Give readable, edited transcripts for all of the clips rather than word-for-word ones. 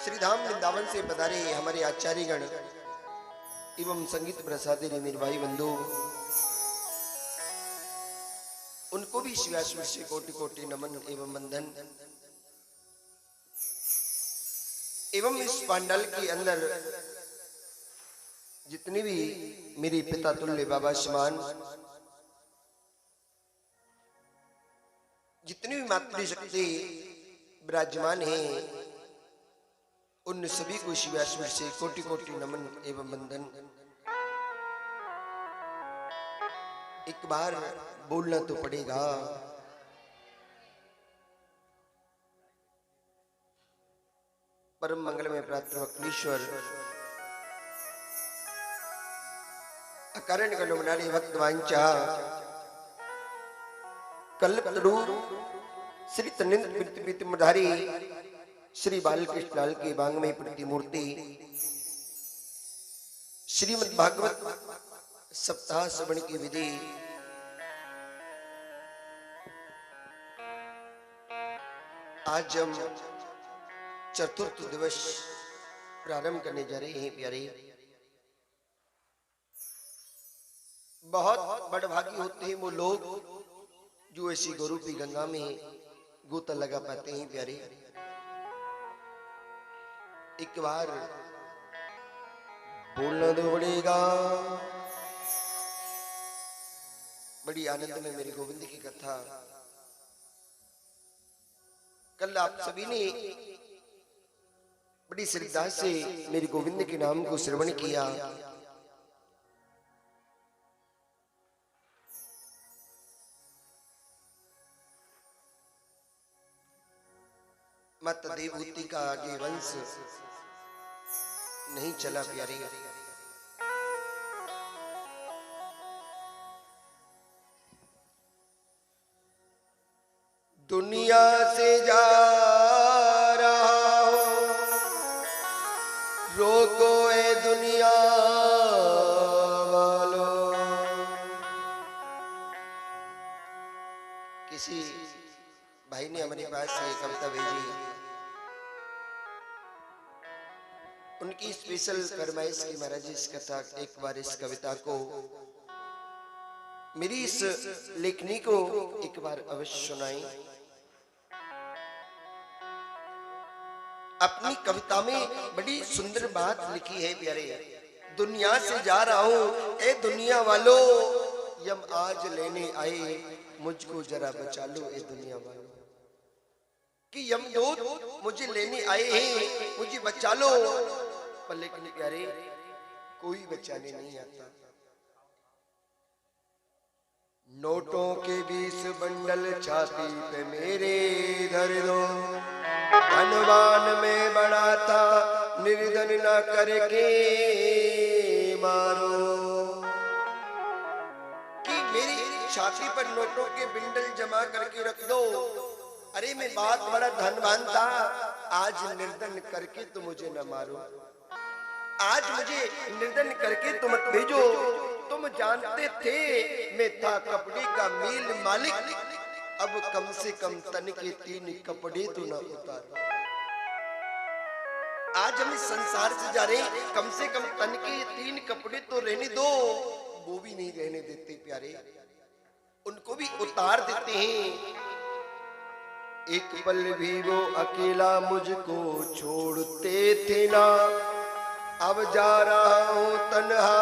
श्री धाम वृंदावन से पधारे हमारे आचार्यगण एवं संगीत प्रसादी मेरे भाई बंधु, उनको भी शिवाश्वर से कोटि कोटि नमन एवं वंदन। एवं इस पांडाल के अंदर जितने भी मेरे पिता तुल्य बाबा समान, जितनी भी मातृशक्ति विराजमान हैं, उन सभी को शिवाश्वर से कोटि कोटि नमन एवं वंदन। एक बार बोलना तो पड़ेगा, परम मंगल में प्राप्त अखिलेश्वर अकारण गणनारी भक्त वांछा कल्पतरु श्री तनिंद मधारी श्री बालकृष्ण लाल की बांगमयी प्रतिमूर्ति श्रीमद् भागवत सप्ताह श्रवण की विधि आज हम चतुर्थ दिवस प्रारंभ करने जा रहे हैं। प्यारे, बहुत बड़भागी होते हैं वो लोग जो ऐसी गोरूपी गंगा में गोता लगा पाते हैं। प्यारे, एक बार बोलना तो पड़ेगा। बड़ी आनंद में मेरी गोविंद की कथा कल आप सभी ने बड़ी श्रद्धा से मेरी गोविंद के नाम को श्रवण किया। माता देवहूति का आगे वंश नहीं चला। प्यारे, दुनिया से जा रहा हूं, रोको ए दुनिया वालों। किसी भाई ने हमारे पास ये कविता भेजी, उनकी स्पेशल फरमाइश की महाराज इस कथा, एक बार इस कविता को, मेरी इस लेखनी को एक बार अवश्य सुनाई। अपनी कविता में बड़ी सुंदर बात लिखी है। प्यारे, दुनिया से जा रहा हूं ए दुनिया वालों, यम आज लेने आए मुझको जरा बचा लो ए दुनिया वालों। कि यमदूत मुझे लेने आए हैं, मुझे बचा लो। पर लेकिन प्यारे, कोई बचाने नहीं आता। नोटों के 20 बंडल छाती पे मेरे धर दो, धनवान में बड़ा था निर्धन ना करके मारो। कि मेरी छाती पर नोटों के बिंडल जमा करके रख दो। अरे मैं बात बड़ा धनवान था, आज निर्धन करके तो मुझे न मारो। आज मुझे निर्धन करके तुम मत भेजो। तुम जानते थे मैं था कपड़े का मील मालिक, अब कम से कम तन के 3 कपड़े तो न उतारो। आज हम इस संसार से जा रहे, कम से कम तन के 3 कपड़े तो रहने दो। वो भी नहीं रहने देते। प्यारे, उनको भी उतार देते हैं। एक पल भी वो अकेला मुझको छोड़ते थे ना, अब जा रहा हूं तन्हा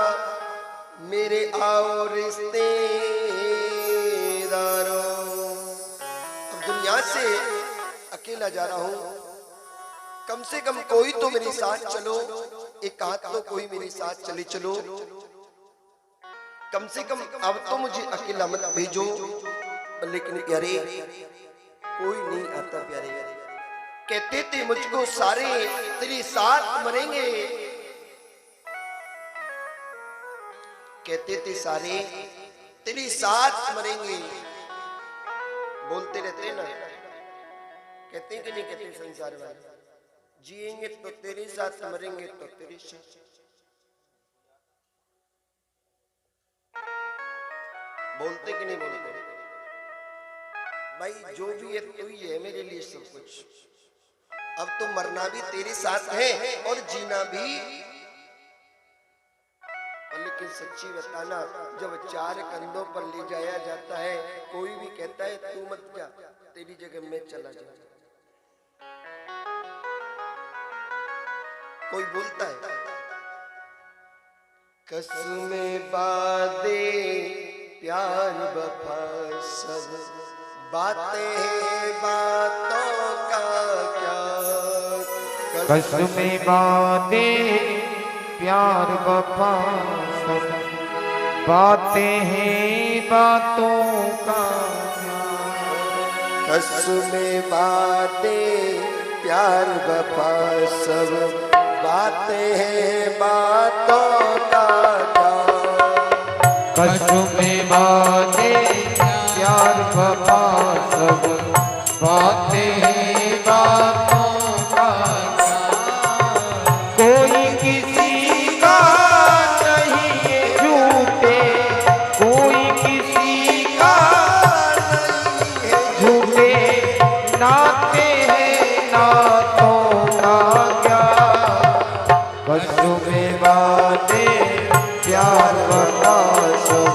मेरे आओ रिश्तेदारों। अब दुनिया से अकेला जा रहा हूं, कम से कम कोई तो मेरे साथ चलो, एक हाथ तो कोई मेरे साथ चले चलो। कम से कम अब तो मुझे अकेला मत भेजो। लेकिन प्यारे, कोई नहीं आता। प्यारे, कहते थे मुझको सारे तेरे साथ मरेंगे, कहते थे सारे तेरे साथ मरेंगे। बोलते रहते ना, कहते कि नहीं कहते संसार वाले, जिएंगे तो तेरे साथ, मरेंगे तो तेरे साथ। बोलते कि नहीं बोलते? भाई जो भी है तू ही है मेरे लिए सब कुछ। अब तो मरना भी तेरे साथ है और जीना भी। लेकिन सच्ची बताना, जब चार कंधों पर ले जाया जाता है, कोई भी कहता है तू मत जा, तेरी जगह मैं चला जाऊं, कोई बोलता है कसमें वादे प्यार वफा सब बातें हैं बातों का क्या, कसमें वादे प्यार वफा सब बातें हैं बातों का क्या, कसमें वादे प्यार वफा सब बातें हैं बातों का क्या, कसमें वादे प्यार वफा सब बातें हैं बातों का क्या, कोई किसी का नहीं है झूठे, कोई किसी का नहीं है झूठे, नाते हैं नातों का क्या, कसमें वादे प्यार वफा सब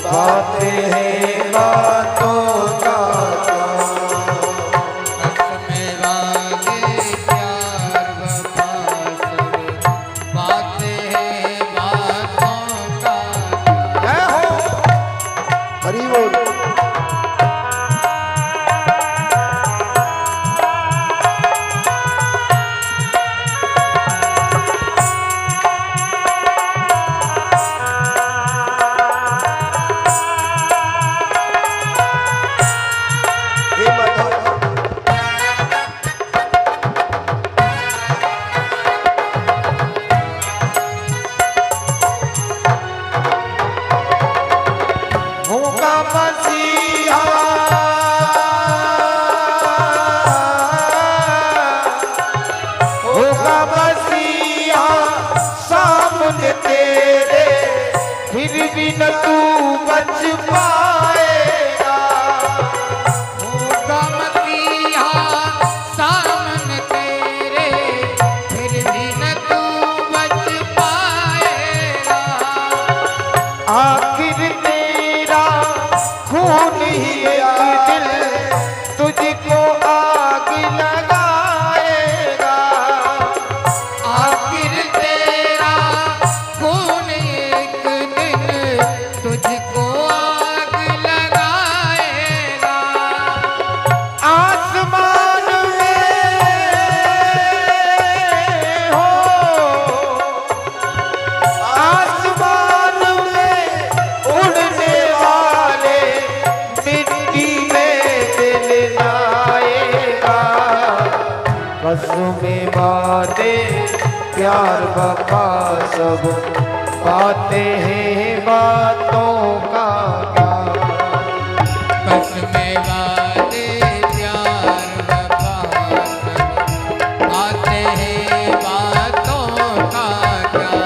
बातें हैं बातों का क्या, कसमें वादे प्यार वफा सब बातें हैं बातों का क्या। जय हो हरि बोल। होगा मसीहा होगा मसीहा सामने तेरे, फिर भी न तू बच पाएगा, होगा मसीहा सामने तेरे, फिर भी न तू बच पाएगा, आखिर तेरा खून ही एक दिल तुझको आग लगाएगा, आखिर तेरा खून एक दिन तुझको आग लगाएगा, आसमान में हो आसमान में उड़ने वाले मिट्टी में मिल जाएगा, कसमें वादे प्यार वफा सब बातें हैं बातों का क्या, कसमें वादे प्यार वफा सब बातें हैं बातों का क्या।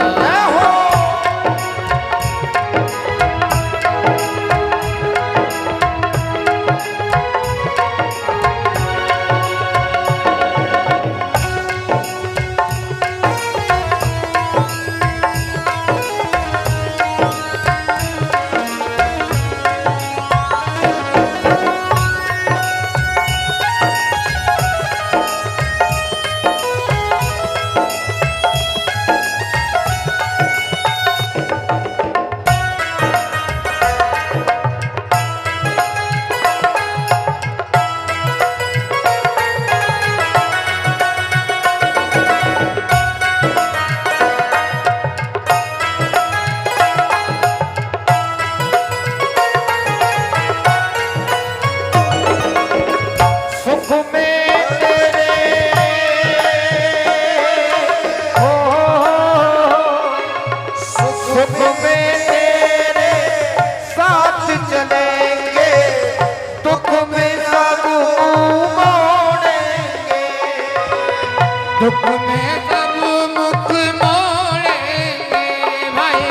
दुख में सब मुख मोड़ेंगे भाई,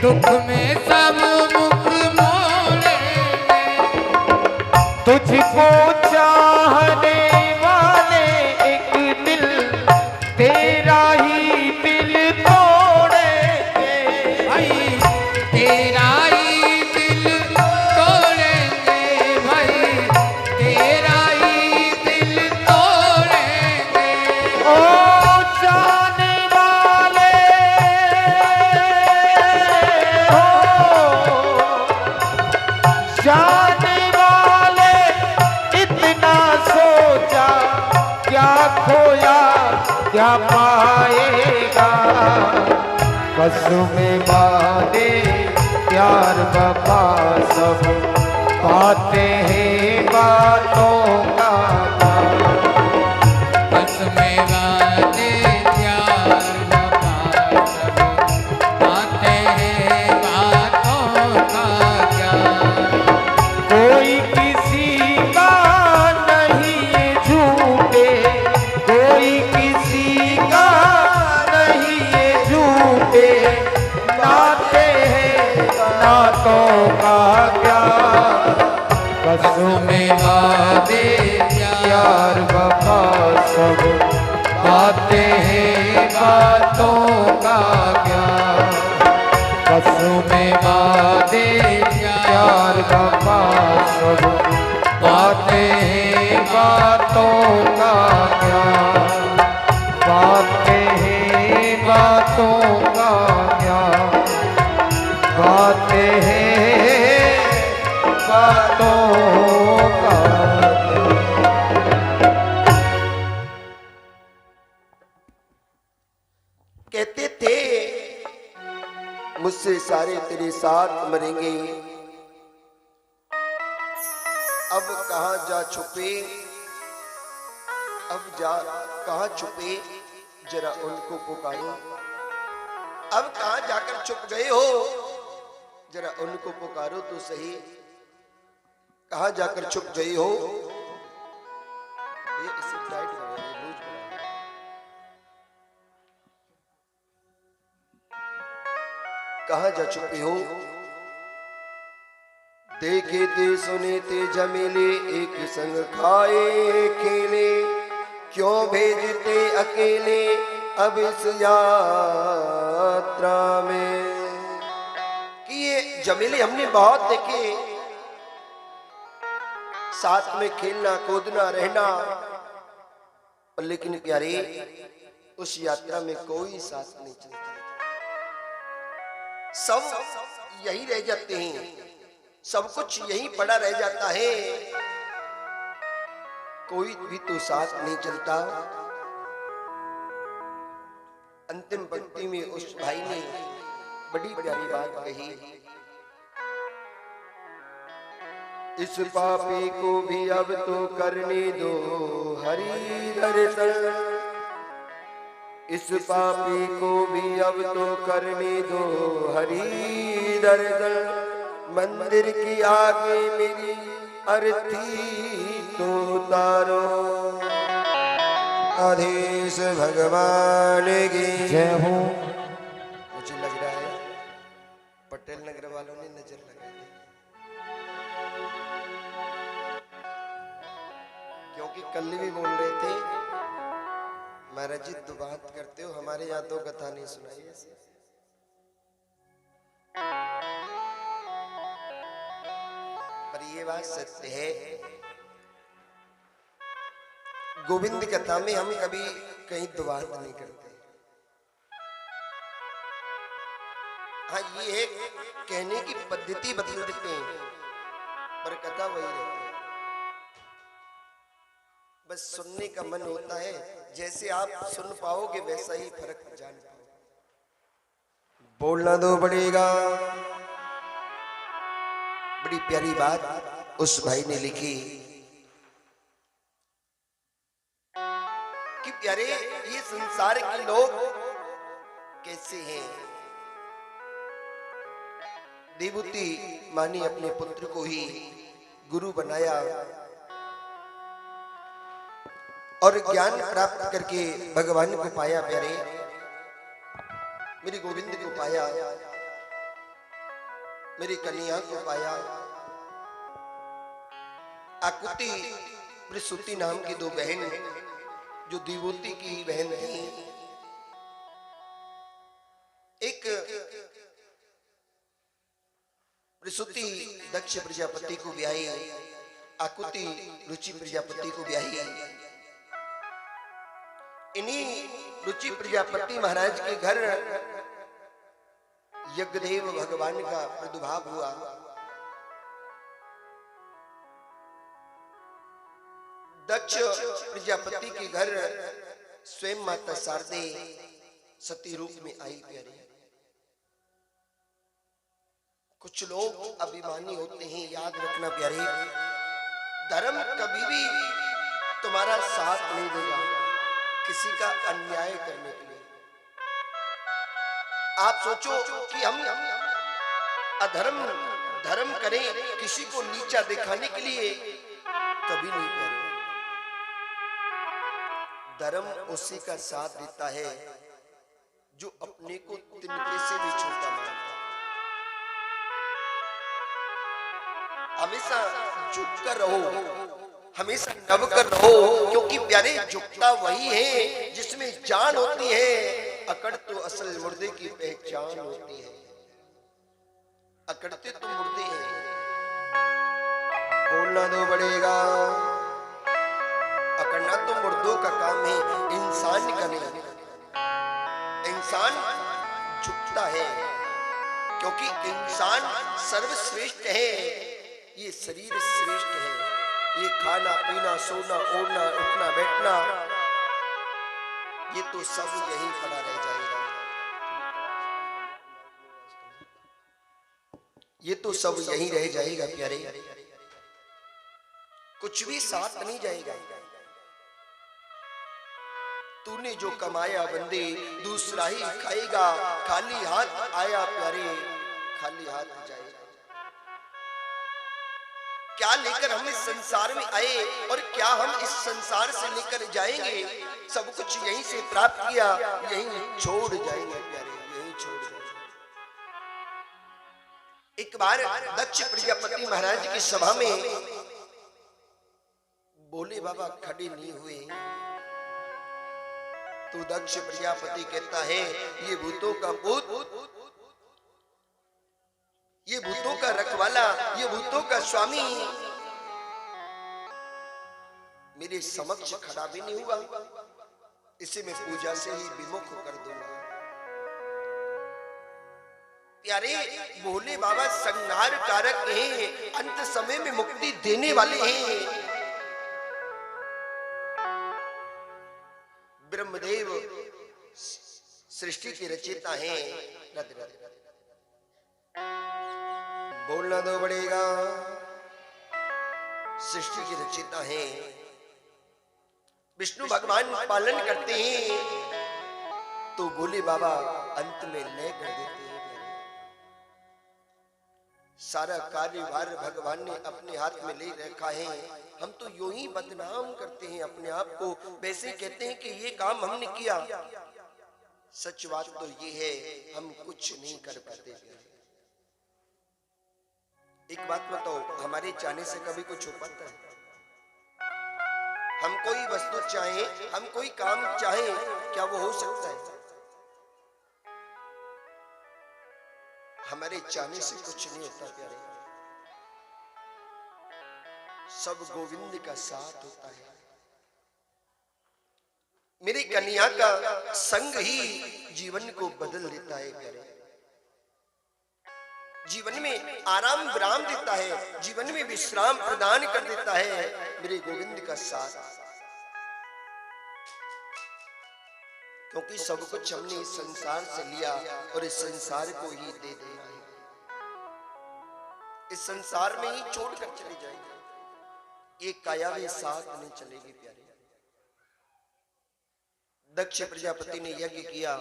दुख में सब मुख मोड़ेंगे। तुझको चाहने वाले एक क्या खोया क्या पाएगा, कसमें वादे प्यार वफा सब बातें हैं बातों का, कसमें वादे प्यार वफा सब बातें हैं बातों का क्या, कोई किसी का नहीं ये झूठे, कोई किसी का नहीं ये झूठे, नाते हैं नातों का क्या, कसमें वादे प्यार वफा सब बातें हैं बातों का क्या, कसमें वादे प्यार वफा सब बातें हैं बातों का क्या, बातें हैं बातों का क्या, बातें हैं बातों का। कहते थे मुझसे सारे तेरे साथ मरेंगे, अब कहां जा छुपे, अब जा कहां छुपे जरा उनको पुकारो, अब कहां जाकर छुप गए हो जरा उनको पुकारो तो सही, कहां जाकर छुप गए हो, ये इसे टाइट करो, ये लूज करो, कहां जा छुपे हो, देखे थे सुने थे जमेले एक संग खाए खेले, क्यों भेजते अकेले अब इस यात्रा में, कि ये जमेले हमने बहुत देखे, साथ में खेलना कूदना रहना, लेकिन प्यारे उस यात्रा में कोई साथ नहीं चलता, सब यही रह जाते हैं, सब कुछ यही पड़ा रह जाता है, कोई भी तो साथ नहीं चलता। अंतिम पंक्ति में उस भाई ने बड़ी प्यारी बात कही, इस पापी को भी अब तो करने दो हरि दर्शन, इस पापी को भी अब तो करने दो हरि दर्शन, मंदिर की आगे मेरी अर्थी तो उतारो, आदेश भगवान की जय हो। मुझे लग रहा है पटेल नगर वालों ने नजर लगाई, क्योंकि कल भी बोल रहे थे महाराज जी तो बात करते हो, हमारे यहाँ तो कथा नहीं सुनाई ऐसे, पर ये बात सत्य है, गोविंद कथा में हम कभी कहीं दुबात नहीं करते, हाँ ये है कहने की पद्धति बदल देते हैं, पर कथा वही रहती है, बस सुनने का मन होता है, जैसे आप सुन पाओगे वैसा ही फर्क जान पाओगे, बोलना तो पड़ेगा। बड़ी प्यारी बात उस भाई ने लिखी कि प्यारे ये संसार के लोग कैसे हैं, देवूती माँ ने अपने पुत्र को ही गुरु बनाया और ज्ञान प्राप्त करके भगवान को पाया, प्यारे मेरे गोविंद को पाया, मेरी कन्या को पाया। आकुति प्रसूति नाम की दो बहन जो देवूती की बहन थी, एक प्रसूति दक्ष प्रजापति को ब्याही, आकुति रुचि प्रजापति को ब्याही। इन्हीं रुचि प्रजापति महाराज के घर यज्ञदेव भगवान का प्रादुर्भाव हुआ। दक्ष प्रजापति के घर स्वयं माता शारदे सती रूप में आई प्यारे। कुछ लोग अभिमानी होते हैं, याद रखना प्यारे, धर्म कभी भी तुम्हारा साथ नहीं देगा किसी का अन्याय करने के लिए। आप सोचो कि हम धर्म करें किसी को नीचा दिखाने के लिए, कभी नहीं करें। धर्म उसी का साथ देता है जो अपने को तिनके से भी छोटा मानता है। हमेशा झुक कर रहो, हमेशा नभ कर रहो, क्योंकि प्यारे झुकता वही है जिसमें जान होती है। अकड़ तो असल मुर्दे की पहचान होती है। अकड़ते तो मुर्दे हैं। बोलना तो पड़ेगा, अकड़ना तो मुर्दों का काम है, इंसान का नहीं। इंसान झुकता है क्योंकि इंसान सर्वश्रेष्ठ है। ये शरीर श्रेष्ठ है। ये खाना पीना सोना ओढ़ना उठना बैठना ये तो सब यही पड़ा रह जाएगा। ये तो सब यही रह जाएगा प्यारे, कुछ भी साथ नहीं जाएगा। तूने जो कमाया बंदे दूसरा ही खाएगा। खाली हाथ आया प्यारे, खाली हाथ जाएगा। क्या लेकर हम इस संसार में आए और क्या हम इस संसार से लेकर जाएंगे? सब कुछ यहीं से प्राप्त किया, यहीं छोड़ जाएंगे प्यारे, यहीं छोड़ जाएंगे। एक बार दक्ष प्रजापति महाराज की सभा में बोले बाबा खड़े नहीं हुए। तो दक्ष प्रजापति कहता है ये भूतों का भूत, ये भूतों का रखवाला, ये भूतों का स्वामी मेरे समक्ष खड़ा भी नहीं हुआ। इसे मैं पूजा से ही विमुख कर दूंगा। प्यारे भोले बाबा संहार कारक हैं, अंत समय में मुक्ति देने वाले हैं। ब्रह्मदेव सृष्टि के रचयिता हैं। बोलना तो पड़ेगा, सृष्टि के रचयिता हैं। विष्णु भगवान पालन करते हैं तो भोले बाबा अंत में लय कर देते हैं। सारा कार्यभार भगवान ने अपने हाथ में ले रखा है। हम तो यूं ही बदनाम करते हैं अपने आप को, वैसे कहते हैं कि ये काम हमने किया। सच बात तो ये है हम कुछ नहीं कर पाते। एक बात बताओ, हमारे चाहने से कभी कुछ हो पाता है? हम कोई वस्तु चाहें, हम कोई काम चाहें, क्या वो हो सकता है? हमारे चाहने से कुछ नहीं होता प्यारे। सब गोविंद का साथ होता है। मेरी कन्या का संग ही जीवन को बदल देता है प्यारे। जीवन में आराम विराम देता है, जीवन में विश्राम प्रदान कर देता है मेरे गोविंद का साथ। क्योंकि सब कुछ हमने इस संसार से लिया और इस संसार को ही दे देना है। इस संसार में ही छोड़कर चले जाएंगे। ये काया भी साथ नहीं चलेगी प्यारे। दक्ष प्रजापति ने यज्ञ किया,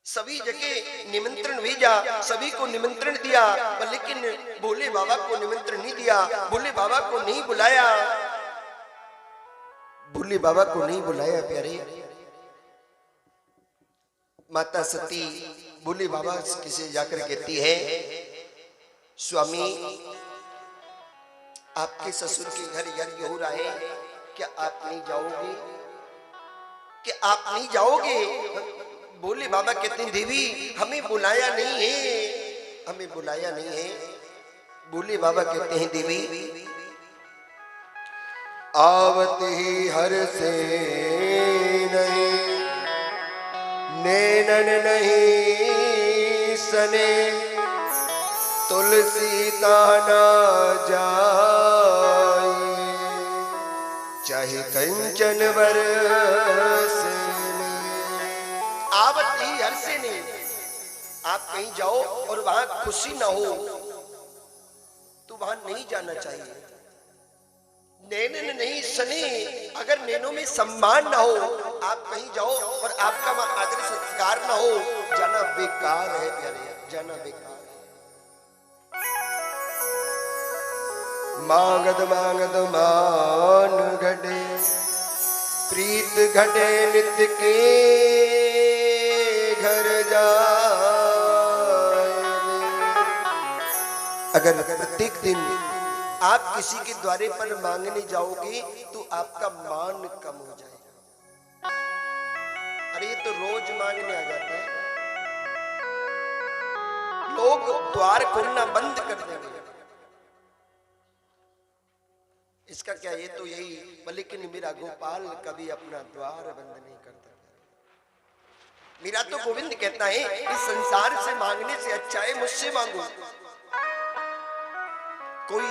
सभी जगह निमंत्रण भेजा, सभी को निमंत्रण दिया, लेकिन भोले बाबा को निमंत्रण नहीं दिया। भोले बाबा को नहीं बुलाया, भोले बाबा को नहीं बुलाया प्यारे। माता सती भोले बाबा किसे जाकर कहती है, स्वामी आपके ससुर के घर यज्ञ हो रहा है, क्या आप नहीं जाओगे? क्या आप नहीं जाओगे? भोले बाबा कहते हैं देवी हमें बुलाया नहीं है, हमें बुलाया नहीं है। भोले बाबा कहते हैं देवी आवत ही हर से नहीं, नैनन नहीं सने, तुलसी ताना जाए। चाहे कंचन बरसे आवत ही हर्षे नहीं। आप कहीं जाओ और वहां खुशी ना हो तो वहां नहीं जाना चाहिए। नैनन नहीं सने, अगर नैनों में सम्मान ना हो, आप कहीं जाओ और आपका वहां आदर सत्कार ना हो, जाना बेकार है प्यारे, जाना बेकार है। मांगद मांगद मान घटे, प्रीत घटे नित्य के घर जाए। अगर प्रत्येक दिन आप किसी के द्वारे पर मांगने जाओगे तो आपका मान कम हो जाएगा। अरे ये तो रोज मांगने आ जाता है, लोग द्वार खोलना बंद कर देंगे। इसका क्या, ये तो यही, लेकिन मेरा गोपाल कभी अपना द्वार बंद नहीं करता। मेरा तो गोविंद कहता है इस संसार से मांगने से अच्छा है मुझसे मांगो। कोई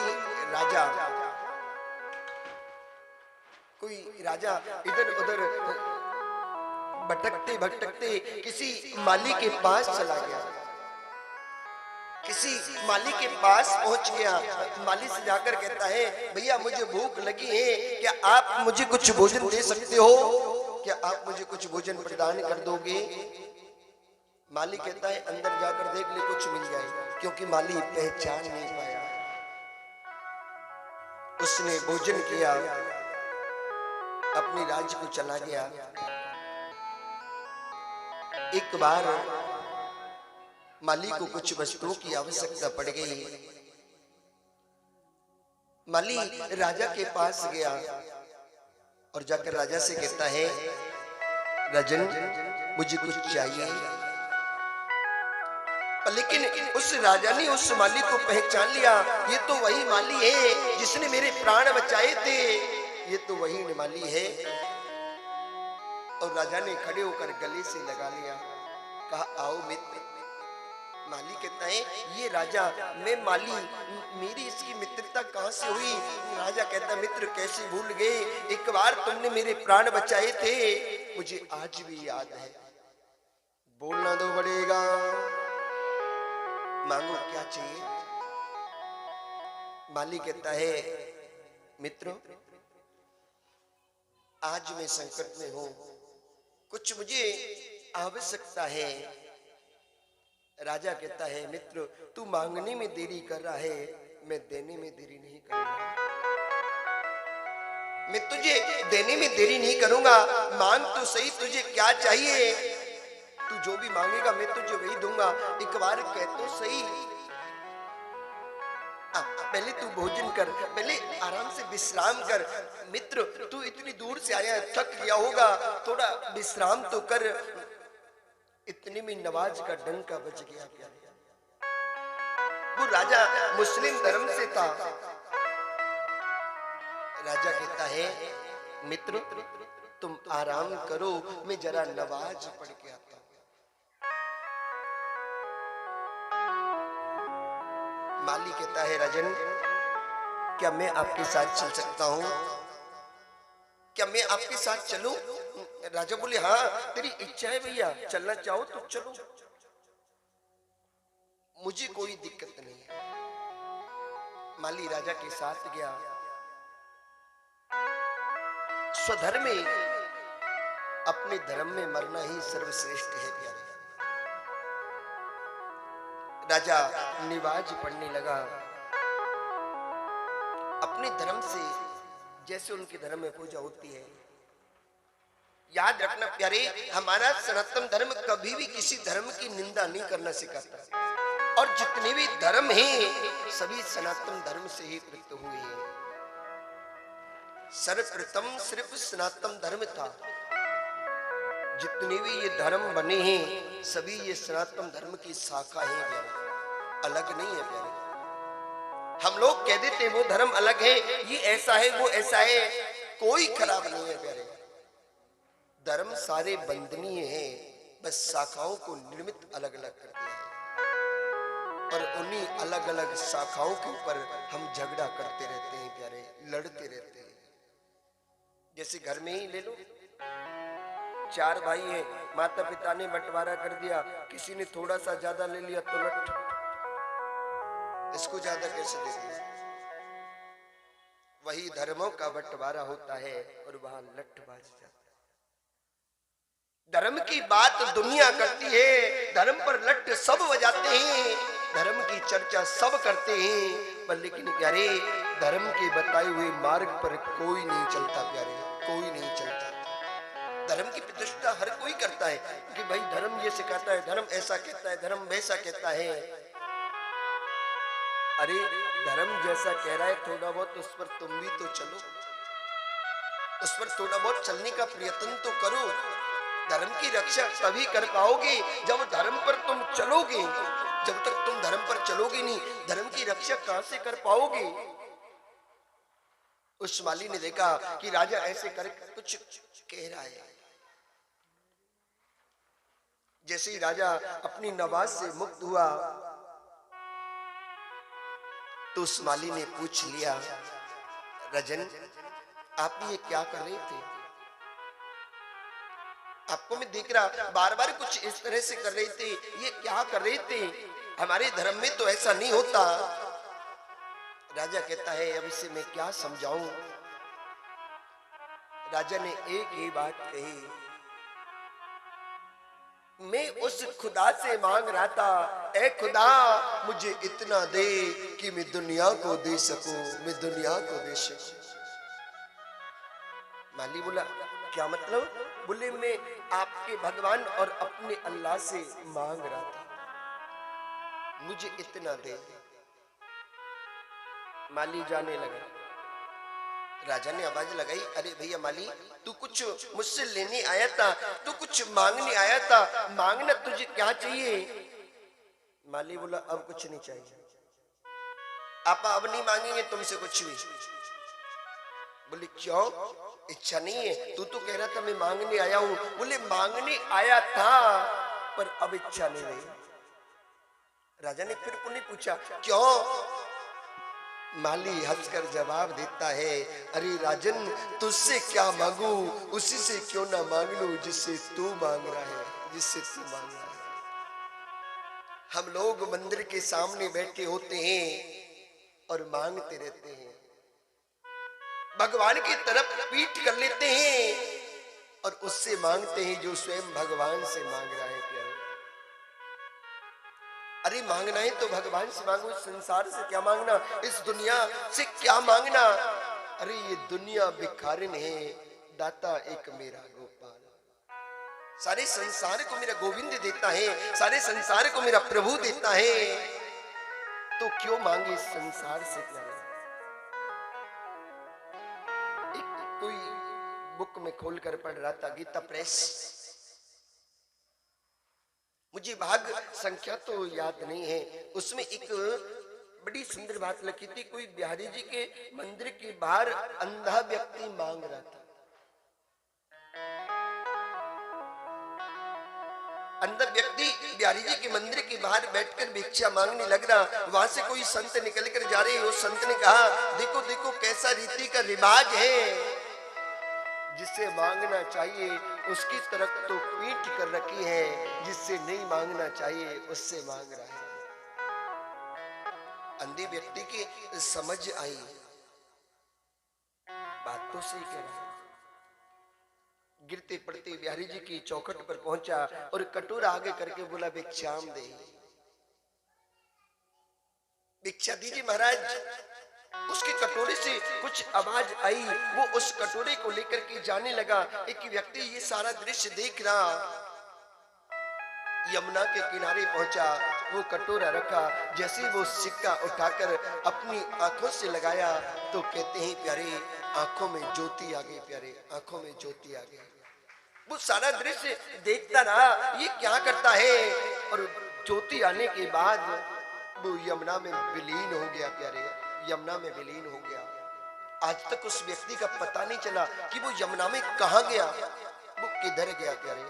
राजा इधर उधर भटकते भटकते किसी माली के पास चला गया, किसी माली के पास पहुंच गया। माली से जाकर कहता है भैया मुझे भूख लगी है, क्या आप मुझे कुछ भोजन दे सकते हो, क्या आप मुझे कुछ भोजन प्रदान कर दोगे। माली कहता है अंदर जाकर देख ले, कुछ मिल जाए, क्योंकि माली पहचान नहीं पाया। उसने भोजन किया, अपने राज्य को चला गया। एक बार माली को कुछ वस्तुओं की आवश्यकता पड़ गई। माली राजा के पास गया और जाकर राजा से कहता है राजन मुझे कुछ चाहिए। लेकिन उस राजा ने उस माली को पहचान लिया, ये तो वही माली है जिसने मेरे प्राण बचाए थे, ये तो वही माली है। और राजा ने खड़े होकर गले से लगा लिया, कहा आओ मित्र। माली कहता है ये राजा, मैं माली, मेरी इसकी मित्रता कहां से हुई। राजा कहता मित्र कैसे भूल गए, एक बार तुमने मेरे प्राण बचाए थे, मुझे आज भी याद है। बोलना दो पड़ेगा, मांगो क्या चाहिए। माली कहता है मित्रों आज मैं संकट में हूं, कुछ मुझे आवश्यकता है। राजा कहता है मित्र तू मांगने में देरी कर रहा है, मैं देने में देरी नहीं करूंगा। मैं तुझे देने में देरी नहीं करूंगा, मांग तो सही तुझे क्या चाहिए। तू जो भी मांगेगा मैं तुझे वही दूंगा, एक बार कह तो सही। पहले तू भोजन कर, पहले आराम से विश्राम कर। मित्र तू इतनी दूर से आया, थक गया होगा, थोड़ा विश्राम तो कर। इतने में नवाज का डंका बज गया। वो राजा मुस्लिम धर्म से था। राजा कहता है मित्र तुम आराम करो, मैं जरा नवाज पढ़ के आता हूं। माली कहता है राजन क्या मैं आपके साथ चल सकता हूं, क्या मैं आपके साथ चलूं। राजा बोले हाँ तेरी इच्छा है भैया, चलना चाहो तो चलो, मुझे कोई दिक्कत नहीं है। माली राजा के साथ गया। स्वधर्म में अपने धर्म में मरना ही सर्वश्रेष्ठ है प्यारे। राजा निवाज पढ़ने लगा, अपने धर्म से जैसे उनके धर्म में पूजा होती है। याद रखना प्यारे, हमारा सनातन धर्म कभी भी किसी धर्म की निंदा नहीं करना सिखाता, और जितने भी धर्म हैं सभी सनातन धर्म से ही प्रयुक्त हुए हैं। सर्वप्रथम सिर्फ सनातन धर्म था, जितने भी ये धर्म बने हैं सभी ये सनातन धर्म की शाखा है प्यारे, अलग नहीं है प्यारे। हम लोग कह देते वो धर्म अलग है, ये ऐसा है वो ऐसा है, कोई खराब नहीं है प्यारे। धर्म सारे बंधनीय हैं, बस शाखाओं को निर्मित अलग अलग करते हैं, और उन्हीं अलग अलग शाखाओं के ऊपर हम झगड़ा करते रहते हैं प्यारे, लड़ते रहते हैं। जैसे घर में ही ले लो, 4 भाई हैं, माता पिता ने बंटवारा कर दिया, किसी ने थोड़ा सा ज्यादा ले लिया तो लठ, इसको ज्यादा कैसे दे दिया। वही धर्मों का बंटवारा होता है और वहां लठबाज जाता है। धर्म की बात दुनिया करती है, धर्म पर लठ सब बजाते हैं, धर्म की चर्चा सब करते हैं, पर लेकिन प्यारे धर्म के बताए हुए मार्ग पर कोई नहीं चलता प्यारे, कोई नहीं चलता। धर्म की प्रतिष्ठा हर कोई करता है कि भाई धर्म ये सिखाता है, धर्म ऐसा कहता है, धर्म वैसा कहता है। अरे धर्म जैसा कह रहा है थोड़ा बहुत उस पर तुम भी तो चलो, उस पर थोड़ा बहुत चलने का प्रयत्न तो करो। धर्म की रक्षा तभी कर पाओगे जब धर्म पर तुम चलोगे। जब तक तुम धर्म पर चलोगे नहीं, धर्म की रक्षा कहां से कर पाओगे। उस माली ने देखा कि राजा ऐसे कर कुछ कह रहा है। जैसे ही राजा अपनी नवाज से मुक्त हुआ तो उस माली ने पूछ लिया, राजन आप ये क्या कर रहे थे? आपको मैं देख रहा बार बार कुछ इस तरह से कर रहे थे, ये क्या कर रहे थे? हमारे धर्म में तो ऐसा नहीं होता। राजा कहता है अब इसे मैं क्या समझाऊं। राजा ने एक ही बात कही, मैं उस खुदा से मांग रहा था, ऐ खुदा मुझे इतना दे कि मैं दुनिया को दे सकूं, मैं दुनिया को दे सकूं। माली बोला क्या मतलब? बोले मैं आपके भगवान और अपने अल्लाह से मांग रहा था, मुझे इतना दे। माली जाने लगा। राजा ने आवाज लगाई, अरे भैया माली तू कुछ मुझसे लेने आया था, तू कुछ मांगने आया था, मांगना तुझे क्या चाहिए? माली बोला अब कुछ नहीं चाहिए, आप अब नहीं मांगेंगे तुमसे कुछ भी। बोले क्यों, इच्छा नहीं है? तू तो कह रहा था मैं मांगने आया हूं। बोले मांगने आया था पर अब इच्छा नहीं रही। राजा ने फिर पुनः पूछा क्यों? माली हंसकर जवाब देता है, अरे राजन तुझसे क्या मांगू, उसी से क्यों ना मांग लूं जिससे तू मांग रहा है, जिससे तू मांग रहा है। हम लोग मंदिर के सामने बैठे होते हैं और मांगते रहते हैं, भगवान की तरफ पीठ कर लेते हैं और उससे मांगते हैं जो स्वयं भगवान से मांग रहा है। प्यारे अरे मांगना है तो भगवान से मांगो, संसार से क्या मांगना, इस दुनिया से क्या मांगना। अरे ये दुनिया भिखारिन है, दाता एक मेरा गोपाल। सारे संसार को मेरा गोविंद देता है, सारे संसार को मेरा प्रभु देता है, तो क्यों मांगे संसार से। प्यारे एक कोई बुक में खोलकर पढ़ रहा था, गीता प्रेस, मुझे भाग संख्या तो याद नहीं है, उसमें एक बड़ी सुंदर बात लिखी थी। कोई बिहारी जी के मंदिर के बाहर अंधा व्यक्ति मांग रहा था। अंधा व्यक्ति बिहारी जी के मंदिर के बाहर बैठकर भिक्षा मांगने लग रहा। वहां से कोई संत निकल कर जा रहे, उस संत ने कहा देखो देखो कैसा रीति का रिवाज है, जिससे मांगना चाहिए उसकी तरफ तो पीठ कर रखी है, जिससे नहीं मांगना चाहिए उससे मांग रहा है। अंधे व्यक्ति की समझ आई, बात तो सही कह रहा है। गिरते पड़ते बिहारी जी की चौखट पर पहुंचा और कटोरा आगे करके बोला भिक्षाम दे, भिक्षा दीजिए महाराज। उसके कटोरे से कुछ आवाज आई, वो उस कटोरे को लेकर के जाने लगा। एक व्यक्ति ये सारा दृश्य देख रहा, यमुना के किनारे पहुंचा, वो कटोरा रखा, जैसे वो सिक्का उठाकर अपनी आंखों से लगाया तो कहते हैं प्यारे आंखों में ज्योति आ गई, प्यारे आंखों में ज्योति आ गई। वो सारा दृश्य देखता रहा, ये क्या करता है, और ज्योति आने के बाद वो यमुना में विलीन हो गया। प्यारे यमुना में विलीन हो गया। आज तक उस व्यक्ति का पता नहीं चला कि वो यमुना में कहां गया, वो किधर गया। प्यारे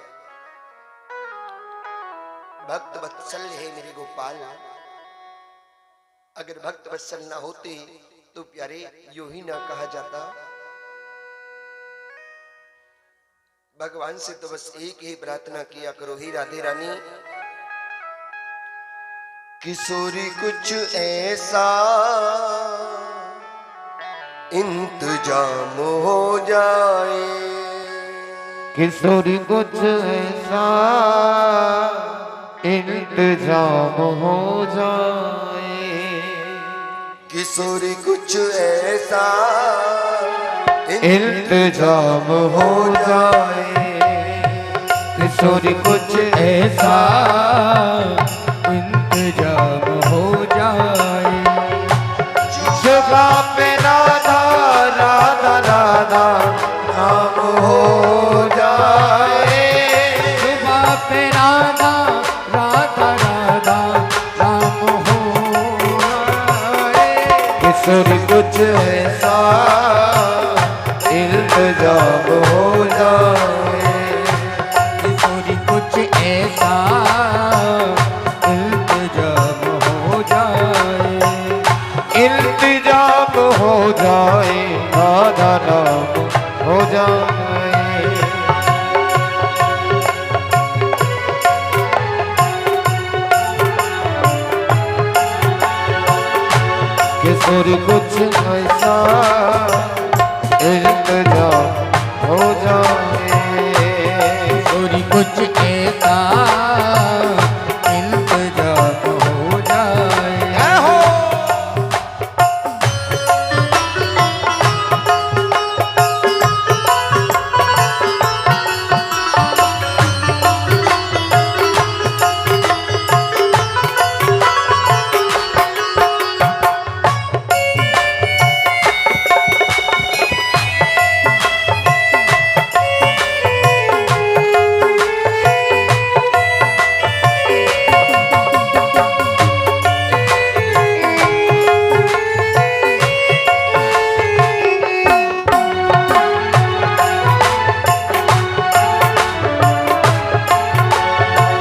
भक्त वत्सल है मेरे गोपाल, अगर भक्त वत्सल ना होते तो प्यारे यूं ही ना कहा जाता भगवान से तो बस एक ही प्रार्थना किया करो, ही राधे रानी, किशोरी कुछ ऐसा इंतजाम हो जाए, किशोरी कुछ ऐसा इंतजाम हो जाए, किशोरी कुछ ऐसा इंतजाम हो जाए, किशोरी कुछ ऐसा इंतजाम हो जाए, जुबा पे राधा राधा राधा नाम हो जाए, जुबा पे राधा राधा राधा नाम हो जाए, किशोरी कुछ ऐसा इंतजाम हो जाए, किशोरी कुछ ऐसा इंतजाम हो जाए, इंतजाम हो जाए, राधा नाम हो जाए, किशोरी कुछ ऐसा इंतजाम हो जाए, किशोरी कुछ ऐसा इंतजाम हो जाए, हो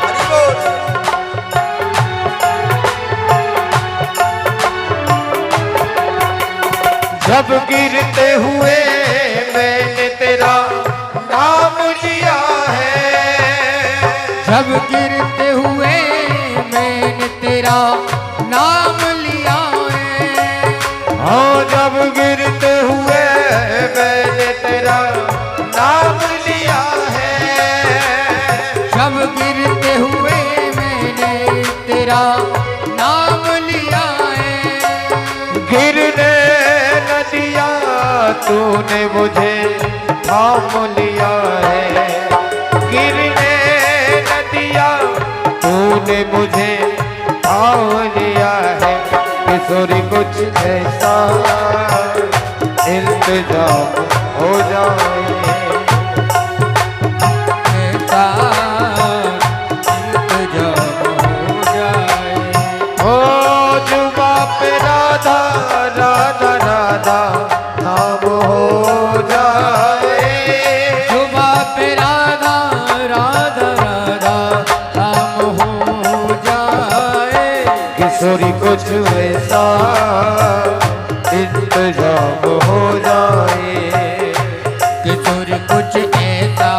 हरि बोल। जब गिरते हुए मैंने तेरा नाम लिया है, जब गिरते हुए मैंने तेरा नाम लिया है, हाँ जब गिरते हुए मैंने तेरा नाम लिया है, जब गिरते हुए मैंने तेरा नाम लिया है, गिरने न दिया तूने मुझे थाम लिया है, गिरने न दिया तूने मुझे थाम लिया है, किशोरी कुछ ऐसा इंतजाम हो जाए, ऐसा इंतजाम हो जाए, ओ जुबा पे राधा राधा राधा नाम हो जाए, जुबा पे राधा राधा राधा नाम हो जाए, किशोरी कुछ ऐसा इंतजाम हो जाए, किशोरी कुछ ऐसा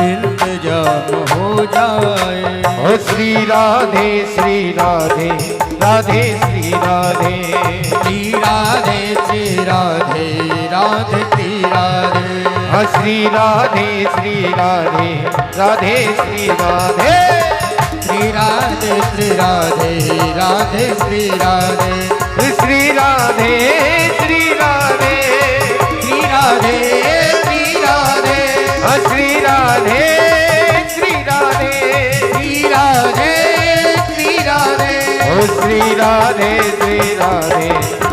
इंतजाम हो जाए, ओ श्री राधे श्री राधे राधे श्री राधे, श्री राधे श्री राधे राधे श्री राधे, हाँ श्री राधे श्री राधे राधे श्री राधे, श्री राधे श्री राधे राधे श्री राधे, श्री राधे श्री राधे श्री राधे श्री राधे, हाँ श्री राधे श्री राधे श्री राधे श्री राधे, ओ श्री राधे श्री राधे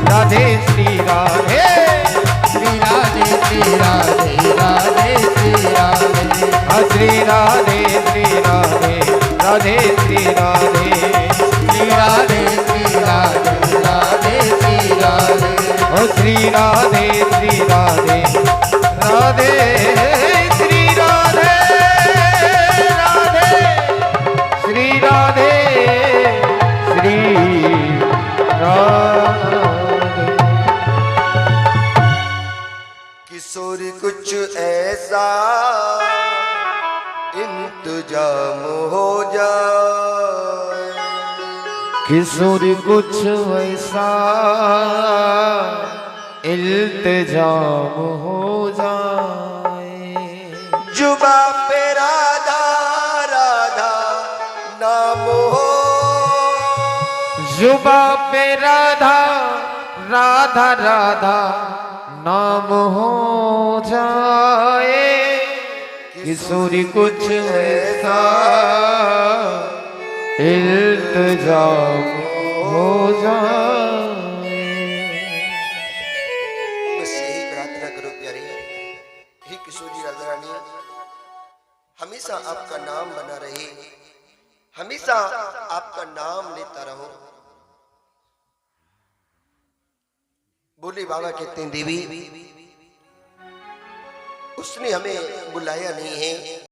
राधे श्री राधे, श्री राधे श्री राधे राधे श्री राधे, हाँ श्री राधे श्री राधे राधे श्री राधे, श्री राधे श्री राधे राधे श्री राधे, ओ श्री राधे श्री राधे राधे श्री राधे राधे श्री राधे श्री राधे, किशोरी कुछ ऐसा इंतजाम हो जाए। किशोर कुछ ऐसा इल्तिजाम हो जाए। जुबा पे राधा राधा नाम हो, जुबा पे राधा राधा राधा नाम हो जाए। किशोरी कुछ ऐसा इल्तिजाम हो जाए। बस यही प्रार्थना करो प्यारी, हे किशोरी राधा रानी, हमेशा आपका नाम बना रहे, हमेशा आपका नाम लेता रहो। बोले बाबा कहते हैं देवी, उसने हमें बुलाया नहीं है,